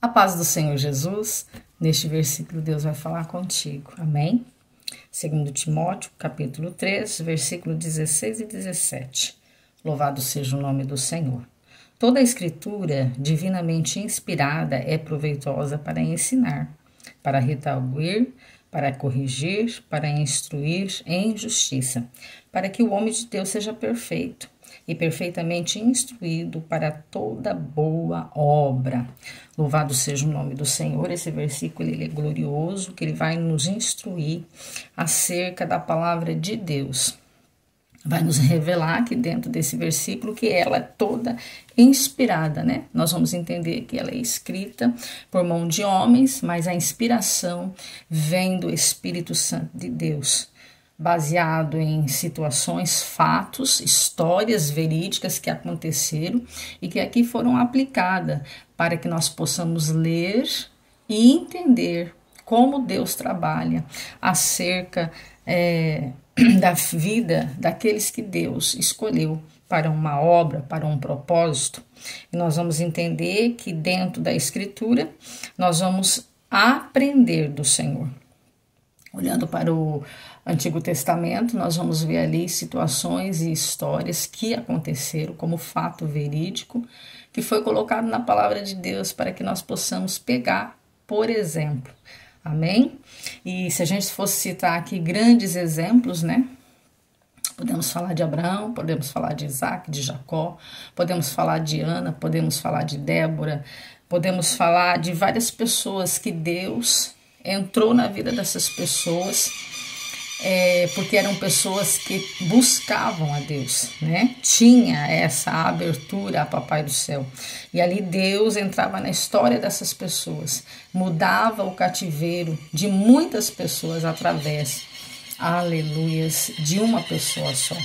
A paz do Senhor Jesus, neste versículo Deus vai falar contigo, amém? 2 Timóteo, capítulo 3, versículo 16 e 17. Louvado seja o nome do Senhor. Toda a escritura divinamente inspirada é proveitosa para ensinar, para redarguir, para corrigir, para instruir em justiça, para que o homem de Deus seja perfeito e perfeitamente instruído para toda boa obra. Louvado seja o nome do Senhor. Esse versículo ele é glorioso, que ele vai nos instruir acerca da palavra de Deus. Vai nos revelar aqui dentro desse versículo que ela é toda inspirada, né? Nós vamos entender que ela é escrita por mão de homens, mas a inspiração vem do Espírito Santo de Deus, baseado em situações, fatos, histórias verídicas que aconteceram e que aqui foram aplicadas para que nós possamos ler e entender como Deus trabalha acerca da vida daqueles que Deus escolheu para uma obra, para um propósito. E nós vamos entender que dentro da Escritura nós vamos aprender do Senhor. Olhando para o Antigo Testamento, nós vamos ver ali situações e histórias que aconteceram como fato verídico, que foi colocado na palavra de Deus para que nós possamos pegar, por exemplo. Amém? E se a gente fosse citar aqui grandes exemplos, né? Podemos falar de Abraão, podemos falar de Isaac, de Jacó, podemos falar de Ana, podemos falar de Débora, podemos falar de várias pessoas que Deus entrou na vida dessas pessoas, porque eram pessoas que buscavam a Deus, né? Tinha essa abertura a Papai do Céu. E ali Deus entrava na história dessas pessoas, mudava o cativeiro de muitas pessoas através, aleluias, de uma pessoa só.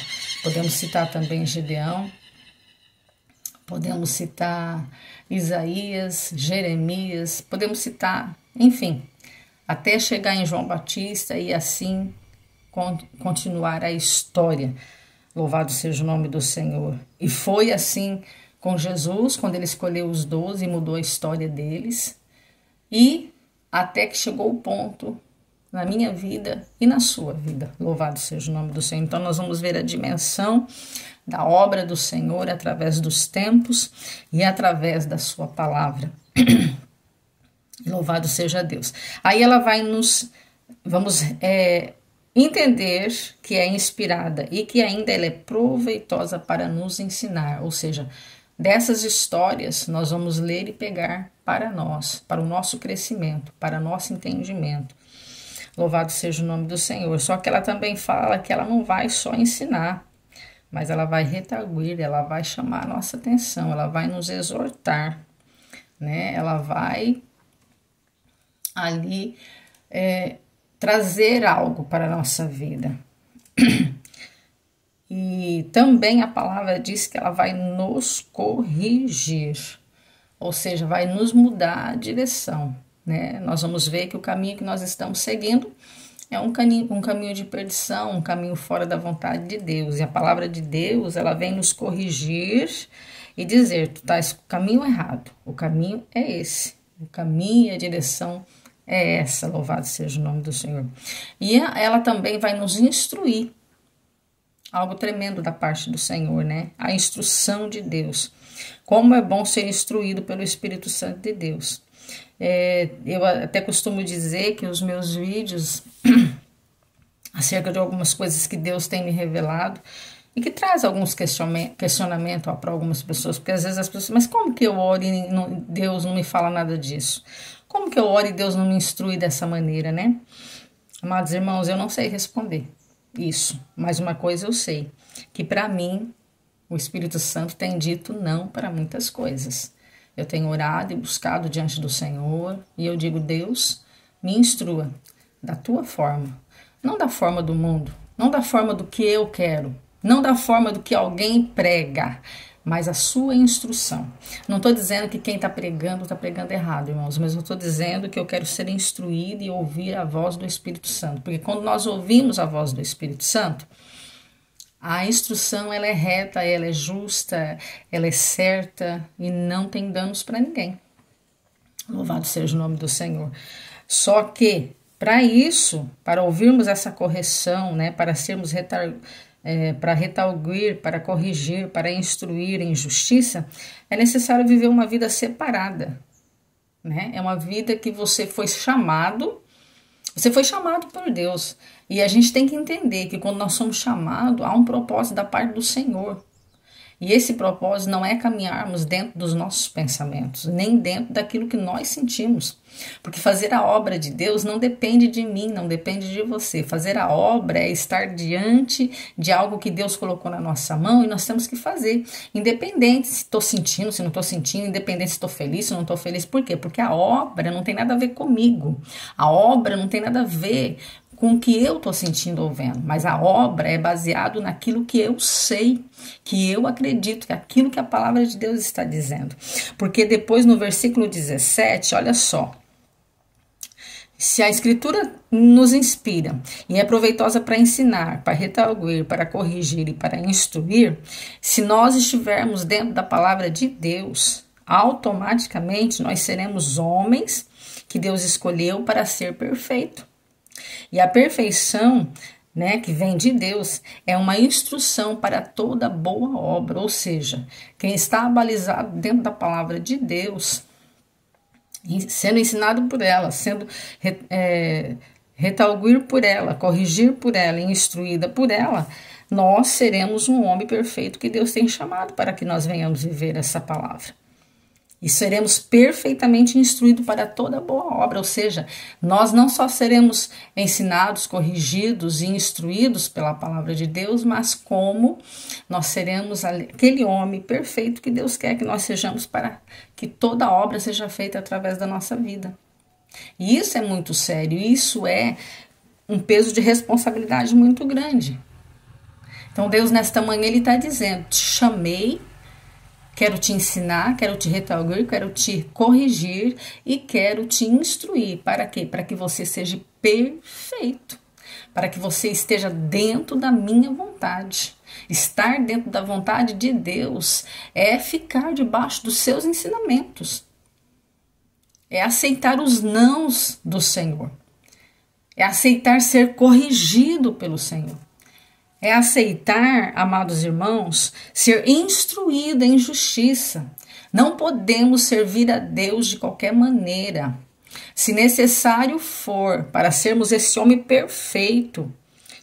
Podemos citar também Gedeão, podemos citar Isaías, Jeremias, podemos citar, enfim, até chegar em João Batista e assim continuar a história. Louvado seja o nome do Senhor. E foi assim com Jesus, quando ele escolheu os 12 e mudou a história deles. E até que chegou o ponto na minha vida e na sua vida. Louvado seja o nome do Senhor. Então nós vamos ver a dimensão da obra do Senhor através dos tempos e através da sua palavra. Louvado seja Deus. Aí ela vai vamos entender que é inspirada e que ainda ela é proveitosa para nos ensinar. Ou seja, dessas histórias nós vamos ler e pegar para nós, para o nosso crescimento, para nosso entendimento. Louvado seja o nome do Senhor. Só que ela também fala que ela não vai só ensinar, mas ela vai redarguir, ela vai chamar a nossa atenção, ela vai nos exortar, né? Ela vai ali trazer algo para a nossa vida. E também a palavra diz que ela vai nos corrigir, ou seja, vai nos mudar a direção, né? Nós vamos ver que o caminho que nós estamos seguindo é um caminho de perdição, um caminho fora da vontade de Deus. E a palavra de Deus, ela vem nos corrigir e dizer, tu estás com o caminho errado, o caminho é esse, o caminho e a direção é essa, louvado seja o nome do Senhor. E ela também vai nos instruir, algo tremendo da parte do Senhor, né? A instrução de Deus. Como é bom ser instruído pelo Espírito Santo de Deus. Eu até costumo dizer que os meus vídeos, acerca de algumas coisas que Deus tem me revelado, e que traz alguns questionamentos para algumas pessoas, porque às vezes as pessoas, mas como que eu oro e Deus não me fala nada disso? Como que eu oro e Deus não me instrui dessa maneira, né? Amados irmãos, eu não sei responder isso, mas uma coisa eu sei, que para mim o Espírito Santo tem dito não para muitas coisas. Eu tenho orado e buscado diante do Senhor e eu digo, Deus, me instrua da tua forma, não da forma do mundo, não da forma do que eu quero, não da forma do que alguém prega, mas a sua instrução. Não estou dizendo que quem está pregando errado, irmãos, mas eu estou dizendo que eu quero ser instruído e ouvir a voz do Espírito Santo. Porque quando nós ouvimos a voz do Espírito Santo, a instrução ela é reta, ela é justa, ela é certa e não tem danos para ninguém. Louvado seja o nome do Senhor. Só que, para isso, para ouvirmos essa correção, né, para sermos para retalguir, para corrigir, para instruir em justiça, é necessário viver uma vida separada, né? É uma vida que você foi chamado por Deus. E a gente tem que entender que quando nós somos chamados, há um propósito da parte do Senhor. E esse propósito não é caminharmos dentro dos nossos pensamentos, nem dentro daquilo que nós sentimos. Porque fazer a obra de Deus não depende de mim, não depende de você. Fazer a obra é estar diante de algo que Deus colocou na nossa mão e nós temos que fazer. Independente se estou sentindo, se não estou sentindo, independente se estou feliz, se não estou feliz. Por quê? Porque a obra não tem nada a ver comigo. A obra não tem nada a ver com o que eu estou sentindo ou vendo, mas a obra é baseado naquilo que eu sei, que eu acredito, que é aquilo que a palavra de Deus está dizendo. Porque depois no versículo 17, olha só, se a Escritura nos inspira e é proveitosa para ensinar, para redarguir, para corrigir e para instruir, se nós estivermos dentro da palavra de Deus, automaticamente nós seremos homens que Deus escolheu para ser perfeito. E a perfeição, né, que vem de Deus, é uma instrução para toda boa obra, ou seja, quem está abalizado dentro da palavra de Deus, sendo ensinado por ela, sendo retalguir por ela, corrigir por ela, instruída por ela, nós seremos um homem perfeito que Deus tem chamado para que nós venhamos viver essa palavra. E seremos perfeitamente instruídos para toda boa obra, ou seja, nós não só seremos ensinados, corrigidos e instruídos pela palavra de Deus, mas como nós seremos aquele homem perfeito que Deus quer que nós sejamos para que toda obra seja feita através da nossa vida. E isso é muito sério, isso é um peso de responsabilidade muito grande. Então Deus nesta manhã Ele está dizendo, te chamei, quero te ensinar, quero te retalguir, quero te corrigir e quero te instruir. Para quê? Para que você seja perfeito. Para que você esteja dentro da minha vontade. Estar dentro da vontade de Deus é ficar debaixo dos seus ensinamentos. É aceitar os nãos do Senhor. É aceitar ser corrigido pelo Senhor. É aceitar, amados irmãos, ser instruído em justiça. Não podemos servir a Deus de qualquer maneira. Se necessário for, para sermos esse homem perfeito,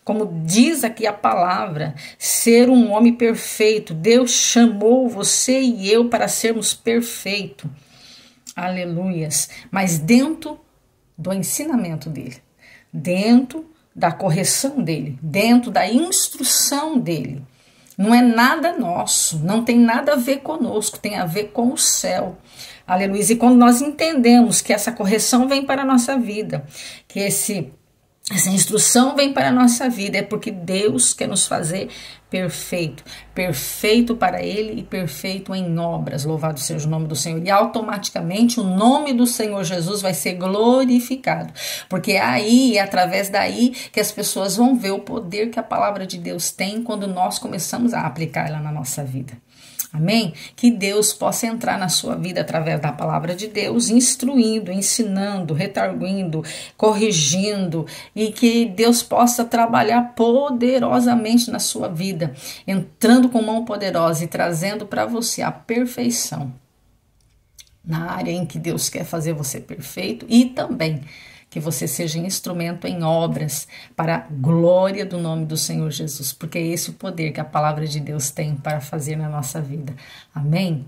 como diz aqui a palavra, ser um homem perfeito. Deus chamou você e eu para sermos perfeitos. Aleluias. Mas dentro do ensinamento dele, dentro da correção dele, dentro da instrução dele. Não é nada nosso, não tem nada a ver conosco, tem a ver com o céu. Aleluia. E quando nós entendemos que essa correção vem para a nossa vida, que essa instrução vem para a nossa vida, é porque Deus quer nos fazer perfeito. Perfeito para Ele e perfeito em obras. Louvado seja o nome do Senhor. E automaticamente o nome do Senhor Jesus vai ser glorificado. Porque é através daí que as pessoas vão ver o poder que a palavra de Deus tem quando nós começamos a aplicá-la na nossa vida. Amém? Que Deus possa entrar na sua vida através da palavra de Deus, instruindo, ensinando, retarguindo, corrigindo, e que Deus possa trabalhar poderosamente na sua vida, entrando com mão poderosa e trazendo para você a perfeição na área em que Deus quer fazer você perfeito, e também que você seja instrumento em obras para a glória do nome do Senhor Jesus, porque é esse o poder que a palavra de Deus tem para fazer na nossa vida. Amém?